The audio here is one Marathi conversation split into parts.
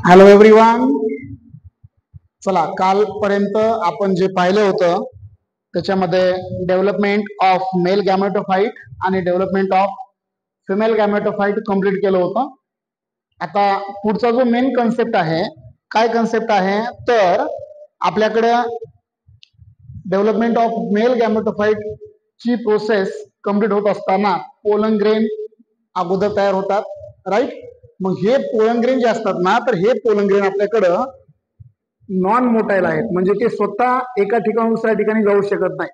Hello everyone. चला, कालपर्यंत आपण जे पाहिलं होतं त्याच्यामध्ये डेव्हलपमेंट ऑफ मेल गॅमेटोफाइट आणि डेव्हलपमेंट ऑफ फिमेल गॅमेटोफाइट कम्प्लीट केलं होतं. आता पुढचा जो मेन कन्सेप्ट आहे, काय कन्सेप्ट आहे तर आपल्याकडे डेव्हलपमेंट ऑफ मेल गॅमेटोफाइट ची प्रोसेस कम्प्लीट होत असताना पोलन ग्रेन अगोदर तयार होतात, राईट. मग हे पोलन ग्रेन जे असतात ना, तर हे पोलन ग्रेन आपल्याकडं नॉन मोटाईल आहेत, म्हणजे ते स्वतः एका ठिकाणून दुसऱ्या ठिकाणी जाऊ शकत नाही.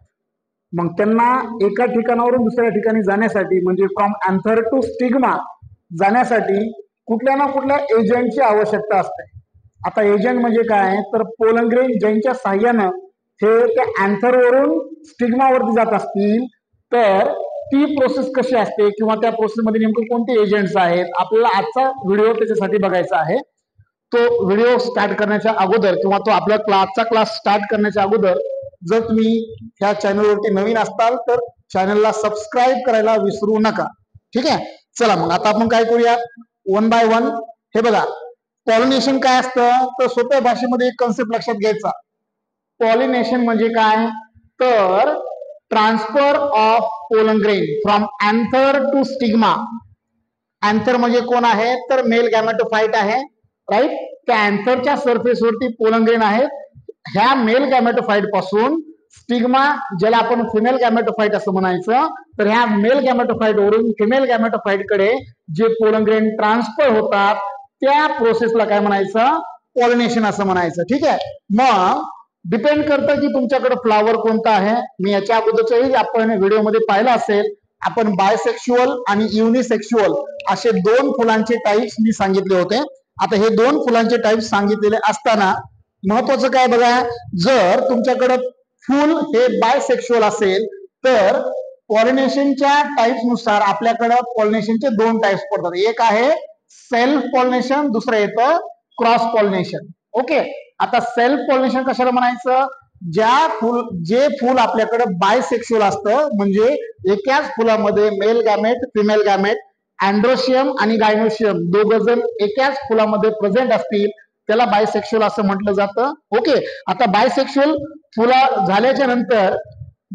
मग त्यांना एका ठिकाणावरून दुसऱ्या ठिकाणी जाण्यासाठी, म्हणजे फ्रॉम अँथर टू स्टिग्मा जाण्यासाठी कुठल्या ना कुठल्या एजंटची आवश्यकता असते. आता एजंट म्हणजे काय तर पोलन ग्रेन ज्यांच्या साह्यानं हे त्या अँथरवरून स्टिग्मावरती जात असतील तर ती प्रोसेस कशी असते किंवा त्या प्रोसेसमध्ये नेमकं कोणते एजंट्स आहेत, आपल्याला आजचा व्हिडिओ त्याच्यासाठी बघायचा आहे. तो व्हिडिओ स्टार्ट करण्याच्या अगोदर किंवा तो आपल्या आजचा क्लास स्टार्ट करण्याच्या अगोदर जर तुम्ही ह्या चॅनलवरती नवीन असताल तर चॅनलला सबस्क्राईब करायला विसरू नका. ठीक आहे. चला मग आता आपण काय करूया, वन बाय वन. हे बघा, पॉलिनेशन काय असतं तर सोप्या भाषेमध्ये एक कन्सेप्ट लक्षात घ्यायचा. पॉलिनेशन म्हणजे काय तर transfer of pollen grain from anther to stigma. Anther म्हणजे कोण आहे तर मेल गॅमेटोफाइट आहे, राईट. त्या अँथरच्या सरफेसवरती पोलन ग्रेन आहे. ह्या मेल गॅमेटोफाइट पासून स्टिग्मा, ज्याला आपण फिमेल गॅमेटोफाइट असं म्हणायचं, तर ह्या मेल गॅमेटोफाइट वरून फिमेल गॅमेटोफाइट कडे जे पोलन ग्रेन ट्रान्सफर होतात त्या प्रोसेसला काय म्हणायचं, पॉलिनेशन असं म्हणायचं. ठीक आहे. मग डिपेंड करतं की तुमच्याकडे फ्लावर कोणता आहे. मी याच्या अगोदरच्याही आपण व्हिडिओमध्ये पाहिलं असेल, आपण बायसेक्शुअल आणि युनिसेक्शुअल असे दोन फुलांचे टाइप्स मी सांगितले होते. आता हे दोन फुलांचे टाइप्स सांगितलेले असताना महत्वाचं काय बघा, जर तुमच्याकडे फुल हे बायसेक्शुअल असेल तर पॉलिनेशनच्या टाइप्स नुसार आपल्याकडे पॉलिनेशनचे दोन टाइप्स पडतात. एक आहे सेल्फ पॉलिनेशन, दुसरं येतं क्रॉस पॉलिनेशन. ओके. आता सेल्फ पॉलिनेशन कशाला म्हणायचं, जे फुल आपल्याकडे बायसेक्शुअल असतं, म्हणजे एकाच फुलामध्ये male gamete female gamete androecium आणि गायनोशियम दोघ जण एकाच फुलामध्ये प्रेझेंट असतील त्याला बायसेक्शुअल असं म्हटलं जातं. ओके. आता बायसेक्शुअल फुला झाल्याच्या नंतर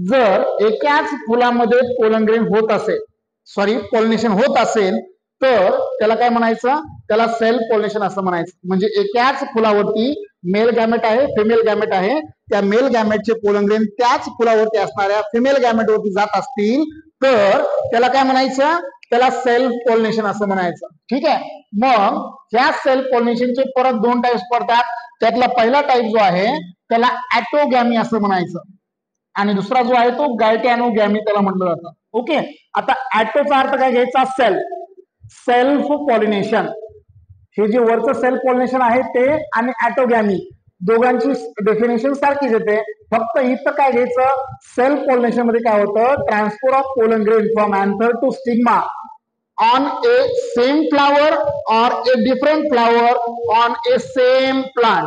जर एकाच फुलामध्ये पोलन ग्रेन होत असेल, पॉलिनेशन होत असेल तर त्याला काय म्हणायचं, त्याला सेल्फ पॉलिनेशन असं म्हणायचं. म्हणजे एकाच फुलावरती मेल गॅमेट आहे फिमेल गॅमेट आहे, त्या मेल गॅमेटचे पोलन ग्रेन त्याच फुलावरती असणाऱ्या फिमेल गॅमेट वरती जात असतील तर त्याला काय म्हणायचं, त्याला सेल्फ पॉलिनेशन असं म्हणायचं. ठीक आहे. मग ह्या सेल्फ पॉलिनेशनचे परत दोन टाइप्स पडतात. त्यातला पहिला टाइप जो आहे त्याला ॲटोगॅमी असं म्हणायचं आणि दुसरा जो आहे तो गायटॅनोगॅमी त्याला म्हटलं जातं. ओके. आता ॲटोचा अर्थ काय घ्यायचा, सेल्फ पॉलिनेशन. हे जे वरचं सेल्फ पॉलिनेशन आहे ते आणि ॲटोगॅमी दोघांची डेफिनेशन सारखीच येते, फक्त इथं काय घ्यायचं, सेल्फ पॉलिनेशन मध्ये काय होतं, transfer of pollen grain from anther to stigma on a same flower और a different flower on a same plant.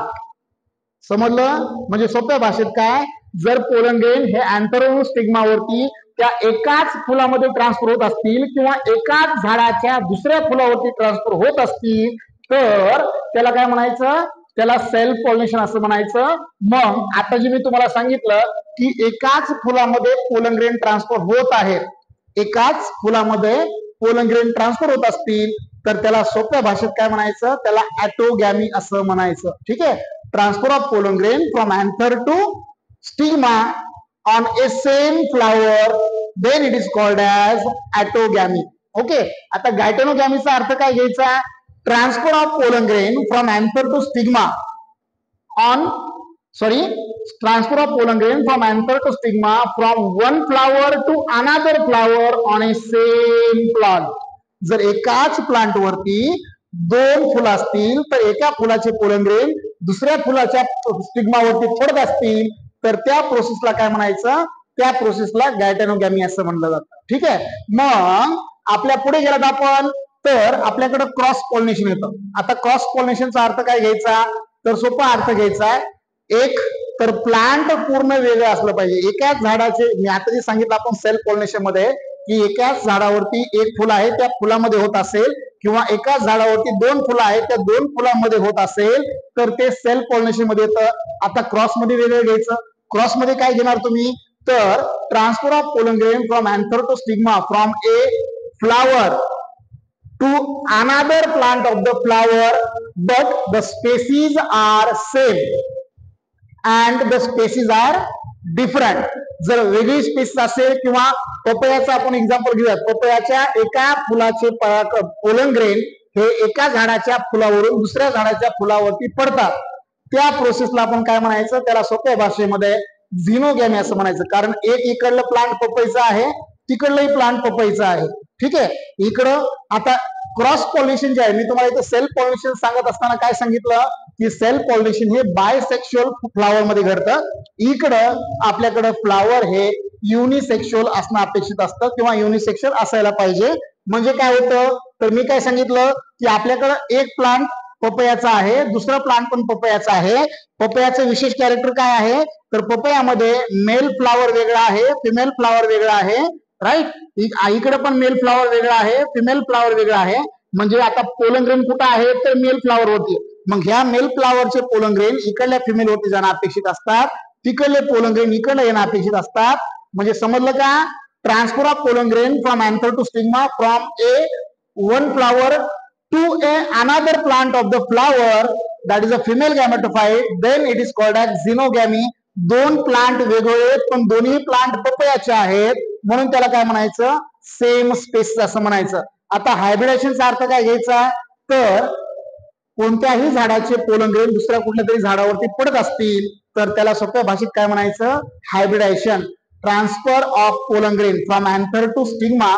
समजलं. म्हणजे सोप्या भाषेत काय, जर पोलन ग्रेन हे अँथर स्टिग्मावरती त्या एकाच फुलामध्ये ट्रान्सफर होत असतील किंवा एकाच झाडाच्या दुसऱ्या फुलावरती ट्रान्सफर होत असतील तर त्याला काय म्हणायचं, त्याला सेल्फ पॉलिनेशन असं म्हणायचं. मग आता जे मी तुम्हाला सांगितलं की एकाच फुलामध्ये पोलन ग्रेन ट्रान्सफर होत आहे, एकाच फुलामध्ये पोलन ग्रेन ट्रान्सफर होत असतील तर त्याला सोप्या भाषेत काय म्हणायचं, त्याला ॲटोगॅमी असं म्हणायचं. ठीक आहे. Transfer of pollen grain from anther to stigma on a same flower, then it is called as autogamy. Okay. आता गायटॅनोगॅमीचा अर्थ काय घ्यायचा, transfer of pollen grain from anther to stigma transfer of pollen grain from anther to stigma from one flower to another flower on a same plant. जर एकाच प्लांट वरती दोन फुलं असतील तर एका फुलाचे पोलन ग्रेन दुसऱ्या फुलाच्या स्टिग्मा वरती पडत असतील तर त्या प्रोसेसला काय म्हणायचं, त्या प्रोसेसला गायटॅनोगॅमी असं म्हणलं जातं. ठीक आहे. मग आपल्या पुढे गेलात आपण तर आपल्याकडे क्रॉस पॉलिनेशन येतं. आता क्रॉस पॉलिनेशनचा अर्थ काय घ्यायचा तर सोपा अर्थ घ्यायचा आहे, एक तर प्लांट पूर्ण वेगळं असलं पाहिजे. एकाच झाडाचे, मी आता जे सांगितलं आपण सेल्फ पॉलिनेशन मध्ये की एकाच झाडावरती एक फुल आहे त्या फुलामध्ये होत असेल किंवा एकाच झाडावरती 2 फुलं आहेत, त्या 2 फुलांमध्ये होत असेल तर ते सेल्फ पॉलिनेशन मध्ये येतं. आता क्रॉस मध्ये वेगळं घ्यायचं. क्रॉस मध्ये काय घेणार तुम्ही, तर transfer of pollen grain from anther to stigma from a flower to another plant of the flower, but the species are same and the species are different. जर वेगळी स्पेसिस असेल किंवा पपयाचं आपण एक्झाम्पल घेऊयात, पपयाच्या एका फुलाचे पोलन ग्रेन हे एका झाडाच्या फुलावरून दुसऱ्या झाडाच्या फुलावरती पडतात, त्या प्रोसेसला आपण काय म्हणायचं, त्याला सोप्या भाषेमध्ये झिनोगॅमी असं म्हणायचं. कारण एक इकडलं प्लांट पपईचं आहे, तिकडलंही प्लांट पपईचं आहे. ठीक आहे. इकडं आता क्रॉस पॉलिनेशन जे आहे, मी तुम्हाला इथं सेल्फ पॉलिनेशन सांगत असताना काय सांगितलं की सेल्फ पॉलिनेशन हे बायसेक्शुअल फ्लावर मध्ये घडतं. इकडं आपल्याकडं फ्लावर हे युनिसेक्शुअल असणं अपेक्षित असतं किंवा युनिसेक्शुअल असायला पाहिजे. म्हणजे काय होतं, तर मी काय सांगितलं की आपल्याकडं एक प्लांट पपयाचा आहे, दुसरा प्लांट पण पपयाचा आहे. पपयाचं विशेष कॅरेक्टर काय आहे, तर पपयामध्ये मेल फ्लावर वेगळा आहे, फिमेल फ्लावर वेगळा आहे. राईट. इकडे पण मेल फ्लावर वेगळा आहे, फिमेल फ्लावर वेगळा आहे. म्हणजे आता पोलन ग्रेन कुठं आहे, तर मेल फ्लावर होती. मग ह्या मेल फ्लावरचे पोलन ग्रेन इकडल्या फिमेल वरती जाणं अपेक्षित असतात, तिकडले पोलन ग्रेन इकडे येणं अपेक्षित असतात. म्हणजे समजलं का, transfer of pollen grain from anther to stigma from a one flower to another plant of the flower, that is a female gametophyte, then it is called as xenogamy. 2 plant वेगळे पण दोन्ही प्लांट पपयाचे आहेत म्हणून त्याला काय म्हणायचं, सेम स्पेसिस असं म्हणायचं. आता हायब्रिडेशनचा अर्थ काय घ्यायचा, तर कोणत्याही झाडाचे पोलन ग्रेन दुसऱ्या कुठल्या तरी झाडावरती पडत असतील तर त्याला सोप्या भाषेत काय म्हणायचं, hybridisation. Transfer of pollen grain from anther to stigma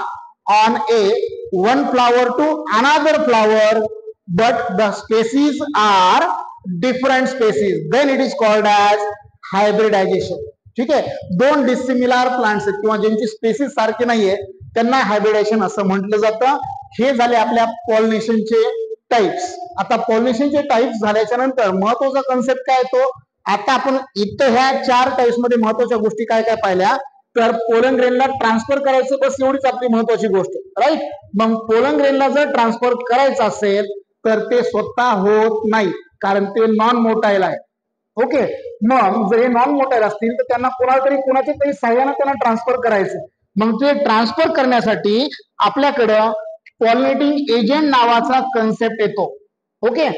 on a one flower to another flower, but the species are different species, then it is called as hybridization. ठीक आहे. 2 डिसिमिलर प्लांट्स किंवा ज्यांची स्पेसिस सारखी नाहीये त्यांना हायब्रिडायशन असं म्हटलं जातं. हे झाले आपल्या पॉलिनेशनचे टाइप्स. आता पॉलिनेशनचे टाइप्स झाल्याच्या नंतर महत्वाचा कन्सेप्ट काय तो, आता आपण इथं ह्या 4 टाइप्स मध्ये महत्वाच्या गोष्टी काय काय पाहिल्या, तर पोलन ग्रेनला ट्रान्सफर करायचं बस एवढीच आपली महत्वाची गोष्ट. राईट. मग पोलन ग्रेनला जर ट्रान्सफर करायचं असेल तर ते स्वतः होत नाही, कारण ते नॉन मोटाईल आहे. ओके. मग जर हे नॉन मोटाईल असतील तर त्यांना कोणाच्या तरी सहाय्याने त्यांना ट्रान्सफर करायचं. मग ते ट्रान्सफर करण्यासाठी आपल्याकडं पॉलिनेटिंग एजंट नावाचा कन्सेप्ट येतो. ओके.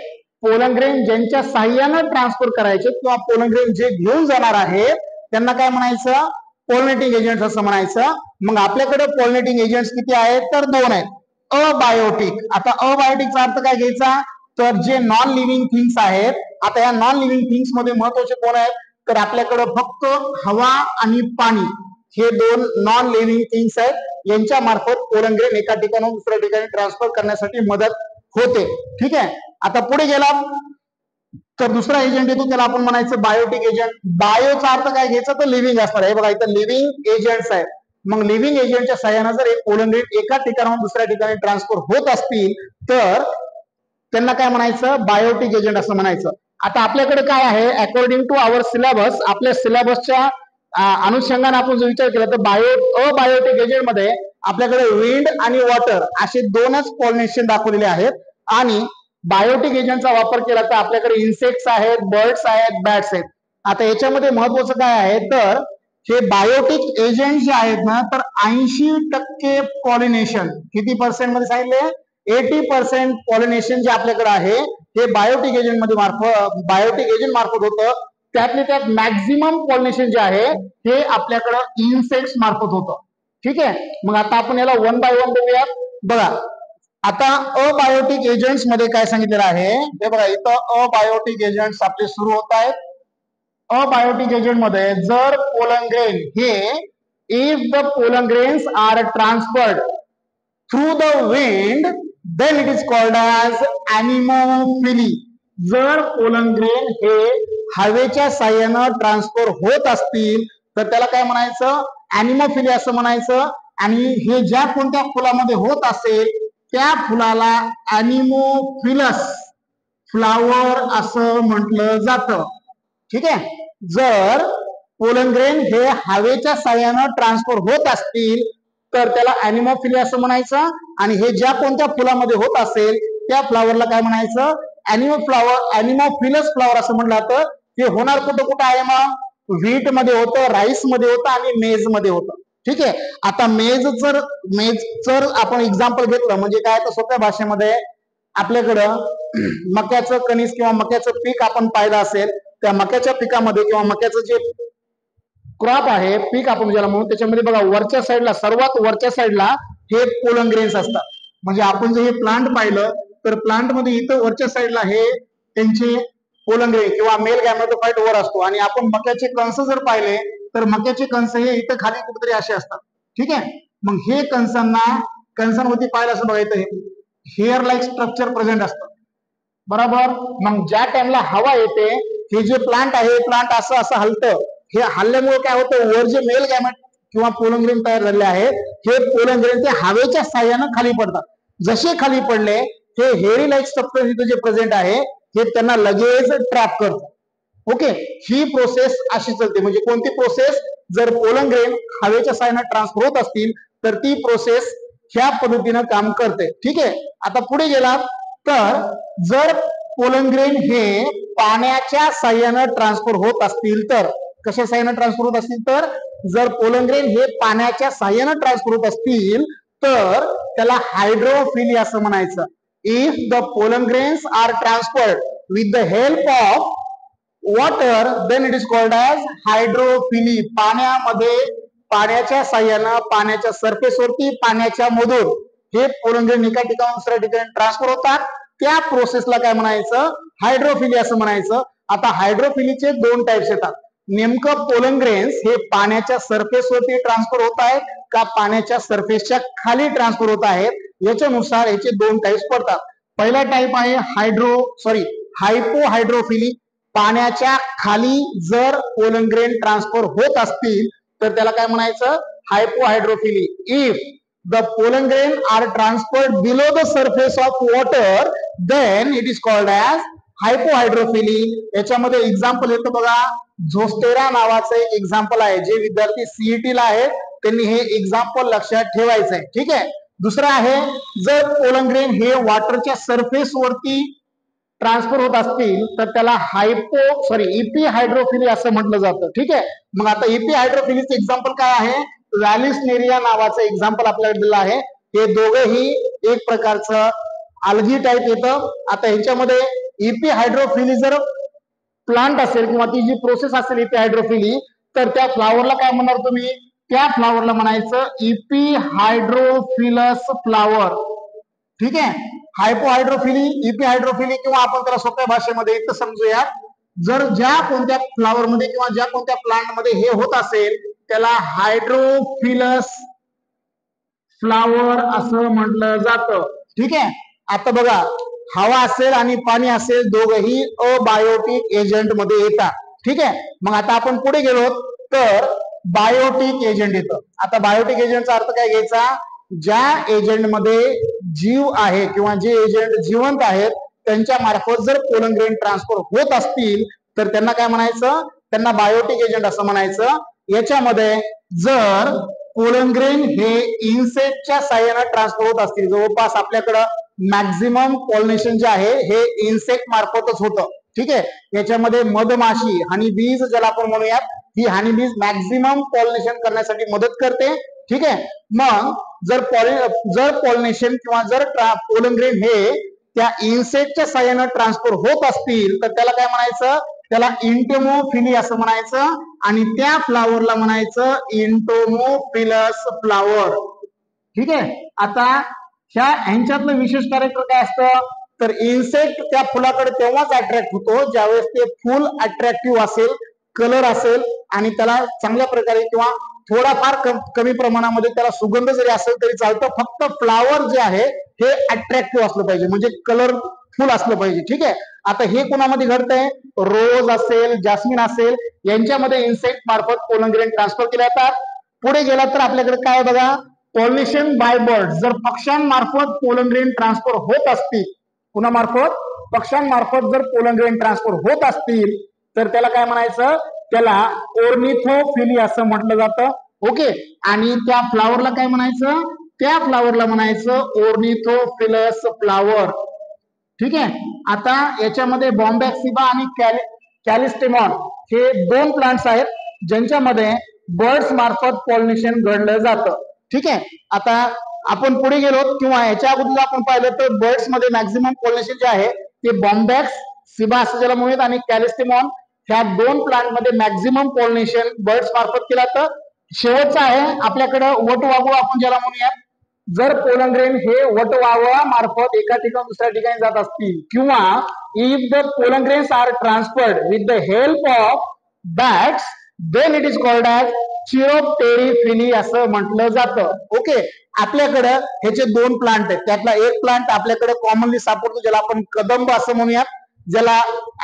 पोलन ग्रेन ज्यांच्या सहाय्यानं ट्रान्सफर करायचे किंवा पोलन ग्रेन जे घेऊन जाणार आहे त्यांना काय म्हणायचं, पॉलिनेटिंग एजंट्स असं म्हणायचं. मग आपल्याकडे पॉलिनेटिंग एजंट्स किती आहेत, तर 2 आहेत. अबायोटिक. आता अबायोटिकचा अर्थ काय घ्यायचा, तर जे नॉन लिव्हिंग थिंग्स आहेत. आता या नॉन लिव्हिंग थिंग्स मध्ये महत्वाचे कोण आहेत, तर आपल्याकडे फक्त हवा आणि पाणी हे 2 नॉन लिव्हिंग थिंग्स आहेत. यांच्या मार्फत पोलन ग्रेन एका ठिकाणाहून दुसऱ्या ठिकाणी ट्रान्सफर करण्यासाठी मदत होते. ठीक आहे. आता पुढे गेला तर दुसरा एजंट येतो, त्याला आपण म्हणायचं बायोटिक एजंट. बायोचा अर्थ काय घ्यायचा, तर लिव्हिंग असणार. हे बघा इथं लिव्हिंग एजंट्स आहेत. मग लिव्हिंग एजंटच्या सहाय्याने जर एक पोलन ग्रेन एका ठिकाणाहून दुसऱ्या ठिकाणी ट्रान्सफर होत असतील तर त्यांना काय म्हणायचं, बायोटिक एजंट असं म्हणायचं. आता आपल्याकडे काय आहे, अकॉर्डिंग टू आवर सिलेबस, आपल्या सिलेबसच्या अनुषंगाने आपण जो विचार केला तर अबायोटिक एजंट मध्ये आपल्याकडे विंड आणि वॉटर असे 2च पॉलिनेशन दाखवलेले आहेत. आणि बायोटिक एजंटचा वापर केला तर आपल्याकडे इन्सेक्ट्स आहेत, बर्ड्स आहेत, बॅट्स आहेत. आता याच्यामध्ये महत्वाचं काय आहे, तर हे बायोटिक एजंट जे आहेत ना, तर 80% पॉलिनेशन, किती पर्सेंट मध्ये सांगितले, 80% पॉलिनेशन जे आपल्याकडे आहे हे बायोटिक एजंट मार्फत होतं. त्यातले त्यात मॅक्झिमम पॉलिनेशन जे आहे हे आपल्याकडं इन्सेक्ट्स मार्फत होतं. ठीक आहे. मग आता आपण याला 1 बाय 1 बघूयात. बघा आता अबायोटिक एजंट्स मध्ये काय सांगितलेलं आहे, हे बघा इथं अबायोटिक एजंट्स आपले सुरू होत आहेत. अबायोटिक एजंट मध्ये जर पोलन ग्रेन हे if the pollen grains are transferred through the wind then it is called as anemophily. जर पोलन ग्रेन हे हवेच्या साह्यानं ट्रान्सफर होत असतील तर त्याला काय म्हणायचं, ॲनिमोफिली असं म्हणायचं. आणि हे ज्या कोणत्या फुलामध्ये होत असेल त्या फुलाला ॲनिमोफिलस फ्लावर असं म्हटलं जातं. ठीक आहे. जर पोलन ग्रेन हे हवेच्या साह्यानं ट्रान्सफर होत असतील तर त्याला अॅनिमोफिली असं म्हणायचं. आणि हे ज्या कोणत्या फुलामध्ये होत असेल त्या फ्लावरला काय म्हणायचं, अॅनिमोफिलस फ्लावर असं म्हणलं जातं. हे होणार कुठं कुठं आहे, मग व्हीट मध्ये होतं, राईस मध्ये होतं आणि मेज मध्ये होतं. ठीक आहे. आता मेज जर आपण एक्झाम्पल घेतलं म्हणजे काय, तर सोप्या भाषेमध्ये आपल्याकडं मक्याचं कणीस किंवा मक्याचं पीक आपण पाहिलं असेल. त्या मक्याच्या पिकामध्ये किंवा मक्याचं जे क्रॉप आहे, पीक आपण ज्याला म्हणून, त्याच्यामध्ये बघा वरच्या साईडला, सर्वात वरच्या साईडला हे पोलन ग्रेन्स असतात. म्हणजे आपण जे हे प्लांट पाहिलं तर प्लांट मध्ये इथं वरच्या साईडला हे त्यांचे पोलन ग्रेन किंवा मेल गॅमेटोफाइट वर असतो. आणि आपण मक्याचे कंस जर पाहिले तर मक्याचे कंस हे इथं खाली कुठेतरी असे असतात. ठीक आहे. मग हे कंसांवरती पाहिलं असं बघायचं, हेअर लाईक स्ट्रक्चर प्रेझेंट असतं. बरोबर. मग ज्या टाइमला हवा येते, हे जे प्लांट आहे, प्लांट असं असं हलतं. हे हल्ल्यामुळे काय होतं, वर जे मेल गॅमेट किंवा पोलन ग्रेन तयार झाले आहे, हे पोलन ग्रेन ते हवेच्या साह्यानं खाली पडतात. जसे खाली पडले, हे हेअरी लाईक स्ट्रक्चर इथं जे प्रेझेंट आहे हे त्यांना लगेच ट्रॅप करतं. ओके. ही प्रोसेस अशी चालते. म्हणजे कोणती प्रोसेस, जर पोलन ग्रेन हवेच्या साह्यानं ट्रान्सफर होत असतील तर ती प्रोसेस ह्या पद्धतीनं काम करते. ठीक आहे. आता पुढे गेला तर जर पोलन ग्रेन हे पाण्याच्या साह्यानं ट्रान्सफर होत असतील तर, कशा साह्यानं ट्रान्सफर होत असतील तर, जर पोलन ग्रेन हे पाण्याच्या साह्यानं ट्रान्सफर होत असतील तर त्याला हायड्रोफिली असं म्हणायचं. If the pollen grains are transferred with the help of water then it is called as hydrophily. पाण्यामध्ये, पाण्याच्या साह्यानं, पाण्याच्या सरफेसवरती, पाण्याच्या मधून हे पोलन ग्रेन एका ठिकाणून दुसऱ्या ठिकाणी ट्रान्सफर होतात. त्या प्रोसेसला काय म्हणायचं, हायड्रोफिली असं म्हणायचं. आता हायड्रोफिलीचे दोन टाइप्स येतात. नेमकं पोलन ग्रेन्स हे पाण्याच्या सरफेसवरती ट्रान्सफर होत आहेत का पाण्याच्या सरफेसच्या खाली ट्रान्सफर होत आहेत, याच्यानुसार याचे दोन टाइप्स पडतात. पहिला टाइप आहे हायपोहायड्रोफिली. पाण्याच्या खाली जर पोलन ग्रेन ट्रान्सफर होत असतील तर त्याला काय म्हणायचं, hypohydrophily. If the pollen grain are transferred below the surface of water then it is called as hypohydrophily. याच्यामध्ये एक्झाम्पल येतं बघा, झोस्टेरा नावाचं एक एक्झाम्पल आहे. जे विद्यार्थी सीईटी ला आहेत त्यांनी हे एक्झाम्पल लक्षात ठेवायचं आहे. ठीक आहे. दुसरं आहे, जर पोलन ग्रेन हे वॉटरच्या सरफेस वरती ट्रान्सफर होत असतील तर त्याला इपी हायड्रोफिली असं म्हटलं जातं. ठीक आहे. मग आता इपी हायड्रोफिलीचं एक्झाम्पल काय आहे, व्हॅलिसनेरिया नावाचं एक्झाम्पल आपल्याला दिलं आहे. हे दोघंही एक प्रकारचं अल्गी टाईप येतं. आता ह्याच्यामध्ये इपी हायड्रोफिली जर प्लांट असेल किंवा ती जी प्रोसेस असेल इपी हायड्रोफिली, तर त्या फ्लावरला काय म्हणणार तुम्ही, त्या फ्लावरला म्हणायचं इपी हायड्रोफिलस फ्लावर. ठीक आहे. हायपोहायड्रोफिली, इपी हायड्रोफिली, किंवा आपण त्याला सोप्या भाषेमध्ये इथं समजूया, जर ज्या कोणत्या फ्लावर मध्ये किंवा ज्या कोणत्या प्लांट मध्ये हे होत असेल त्याला हायड्रोफिलस फ्लावर असं म्हटलं जातं. ठीक आहे. आता बघा, हवा असेल आणि पाणी असेल दोघंही अबायोटिक एजंट मध्ये येतात. ठीक आहे. मग आता आपण पुढे गेलो तर बायोटिक एजंट येतं. आता बायोटिक एजंटचा अर्थ काय घ्यायचा, ज्या एजंट मध्ये जीव आहे किंवा जे एजंट जिवंत आहेत त्यांच्या मार्फत जर पोलन ग्रेन ट्रान्सफर होत असतील तर त्यांना काय म्हणायचं, त्यांना बायोटिक एजंट असं म्हणायचं. याच्यामध्ये जर पोलन ग्रेन हे इन्सेक्टच्या साह्याने ट्रान्सफर होत असतील, जवळपास आपल्याकडं मॅक्झिमम पॉलिनेशन जे आहे हे इन्सेक्ट मार्फतच होतं. ठीक आहे. याच्यामध्ये मधमाशी, हनी बीज ज्याला आपण म्हणूयात, ही हनी बीज मॅक्झिमम पॉलिनेशन करण्यासाठी मदत करते. ठीक आहे. मग जर पॉलिनेशन किंवा जर पोलन ग्रेन हे त्या इन्सेक्टच्या साह्याने ट्रान्सफर होत असतील तर त्याला काय म्हणायचं, त्याला इंटोमोफिली असं म्हणायचं. आणि त्या फ्लावरला म्हणायचं इंटोमोफिलस फ्लावर. ठीक आहे. आता ह्यांच्यातलं विशेष कॅरेक्टर काय असतं, तर इन्सेक्ट त्या फुलाकडे तेव्हाच अट्रॅक्ट होतो ज्यावेळेस ते फुल अट्रॅक्टिव्ह असेल, कलर असेल आणि त्याला चांगल्या प्रकारे किंवा थोडाफार कमी प्रमाणामध्ये त्याला सुगंध जरी असेल तरी चालतं. फक्त फ्लावर जे आहे हे अट्रॅक्टिव्ह असलं पाहिजे, म्हणजे कलरफुल असलं पाहिजे. ठीक आहे. आता हे कोणामध्ये घडतंय, रोज असेल, जास्मिन असेल, यांच्यामध्ये इन्सेक्ट मार्फत पोलन ग्रेन ट्रान्सफर केले जातात. पुढे गेला तर आपल्याकडे काय बघा, पॉलिनेशन बाय बर्ड. जर पक्ष्यांमार्फत पोलन ग्रेन ट्रान्सफर होत असतील, कुणामार्फत, पक्ष्यांमार्फत जर पोलन ग्रेन ट्रान्सफर होत असतील तर त्याला काय म्हणायचं, त्याला ओर्निथोफिली असं म्हटलं जातं. ओके. आणि त्या फ्लावरला काय म्हणायचं, त्या फ्लावरला म्हणायचं ऑर्निथोफिलस फ्लावर. ठीक आहे. आता याच्यामध्ये बॉम्बॅक्सिबा आणि कॅलिस्टेमॉन हे दोन प्लांट्स आहेत ज्यांच्यामध्ये बर्ड्स मार्फत पॉलिनेशन घडलं जातं. ठीक आहे. आता आपण पुढे गेलो किंवा याच्या अगोदर आपण पाहिलं तर बर्ड्स मध्ये मॅक्झिमम पॉलिनेशन जे आहे ते बॉम्बॅक्स सिबा असं ज्याला म्हणूयात आणि कॅलिस्टेमॉन ह्या दोन प्लांट मध्ये मॅक्झिमम पॉलिनेशन बर्ड्स मार्फत केलं जातं. शेवटचं आहे आपल्याकडे वटवाघूळ आपण ज्याला म्हणूयात. जर पोलन ग्रेन हे वटवाघळा मार्फत एका ठिकाणी दुसऱ्या ठिकाणी जात असतील किंवा if the pollen grains are transferred with the help of bats then it is called as chiropterophily असं म्हटलं जातं. ओके. आपल्याकडे ह्याचे दोन प्लांट आहेत. त्यातला एक प्लांट आपल्याकडे कॉमनली सापडतो ज्याला आपण कदंब असं म्हणूयात, ज्याला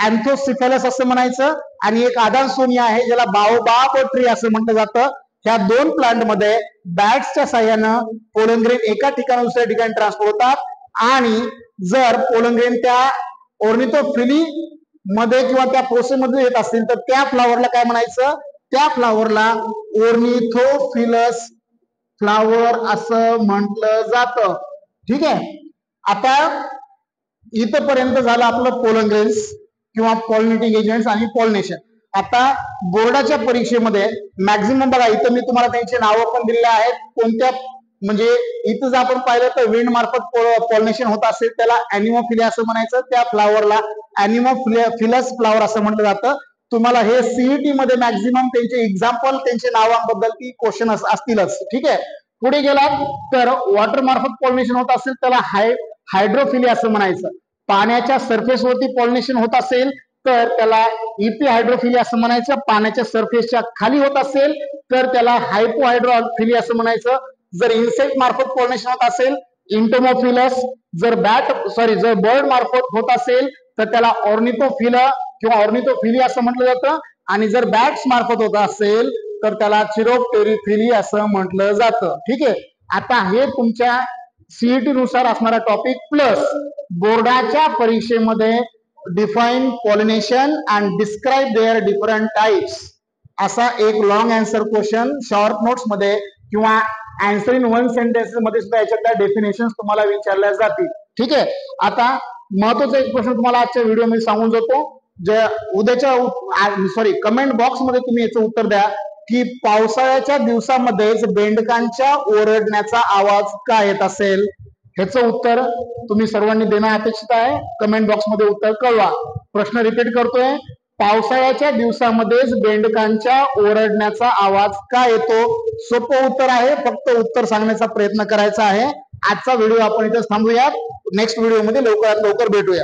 अँथोसिफेलस असं म्हणायचं, आणि एक आदानसोनिया आहे ज्याला बाओबाब ट्री असं म्हटलं जातं. ह्या दोन प्लांट मध्ये बॅट्सच्या साह्यानं पोलन ग्रेन एका ठिकाणी दुसऱ्या ठिकाणी ट्रान्सफर होतात आणि जर पोलन ग्रेन त्या ऑर्निथोफिली मध्ये किंवा त्या प्रोसेस मध्ये येत असतील तर त्या फ्लावरला काय म्हणायचं, त्या फ्लावरला ऑर्निथोफिलस फ्लावर असं म्हटलं जातं. ठीक आहे. आता इथपर्यंत झालं आपलं पोलन ग्रेन्स किंवा पॉलिनेटिंग एजंट्स आणि पॉलिनेशन. आता बोर्डाच्या परीक्षेमध्ये मॅक्झिमम बघा इथं मी तुम्हाला त्यांची नावं पण दिलेली आहेत. कोणत्या म्हणजे इथं जर आपण पाहिलं तर विंड मार्फत पॉलिनेशन होत असेल त्याला अॅनिमोफिलिया असं म्हणायचं, त्या फ्लावरला अॅनिमोफिलस फ्लावर असं म्हटलं जातं. तुम्हाला हे सीईटी मध्ये मॅक्झिमम त्यांचे एक्झाम्पल त्यांचे नावांबद्दल ती क्वेश्चन असतीलच. ठीक आहे. पुढे गेलात तर वॉटर मार्फत पॉलिनेशन होत असेल त्याला हायड्रोफिलिया असं म्हणायचं. पाण्याच्या सरफेसवरती पॉलिनेशन होत असेल तर त्याला इपिहायड्रोफिलिया असं म्हणायचं. पाण्याच्या सरफेसच्या खाली होत असेल तर त्याला हायपोहायड्रोफिलिया असं म्हणायचं. जर इन्सेक्ट मार्फत पॉलिनेशन होत असेल इंटोमोफिलस, जर बर्ड मार्फत होत असेल तर त्याला ऑर्निथोफिला किंवा ऑर्निथोफिलिया असं म्हटलं जातं, आणि जर बॅट्स मार्फत होत असेल तर त्याला चिरोप्टेरिफिली असं म्हटलं जातं. ठीक आहे. आता हे तुमच्या सीईटी नुसार असणारा टॉपिक प्लस बोर्डाच्या परीक्षेमध्ये define pollination and describe their different types असा एक long answer question short notes मध्ये किंवा आन्सर इन वन सेंटेन्स मध्ये सुद्धा याच्यातल्या डेफिनेशन तुम्हाला विचारल्या जातील. ठीक आहे. आता महत्वाचा एक प्रश्न तुम्हाला आजच्या व्हिडिओ मध्ये सांगून जातो. जे उद्याच्या कमेंट बॉक्स मध्ये तुम्ही याचं उत्तर द्या की पावसाळ्याच्या दिवसामध्येच बेंडकांच्या ओरडण्याचा आवाज का येत असेल. ह्याचं उत्तर तुम्ही सर्वांनी देणं अपेक्षित आहे. कमेंट बॉक्स मध्ये उत्तर कळवा. प्रश्न रिपीट करतोय. पावसाळ्याच्या दिवसामध्येच बेंडकांच्या ओरडण्याचा आवाज का येतो. सोपं उत्तर आहे, फक्त उत्तर सांगण्याचा प्रयत्न करायचा आहे. आजचा व्हिडिओ आपण इथेच थांबूयात. नेक्स्ट व्हिडिओ मध्ये लवकरात लवकर भेटूया.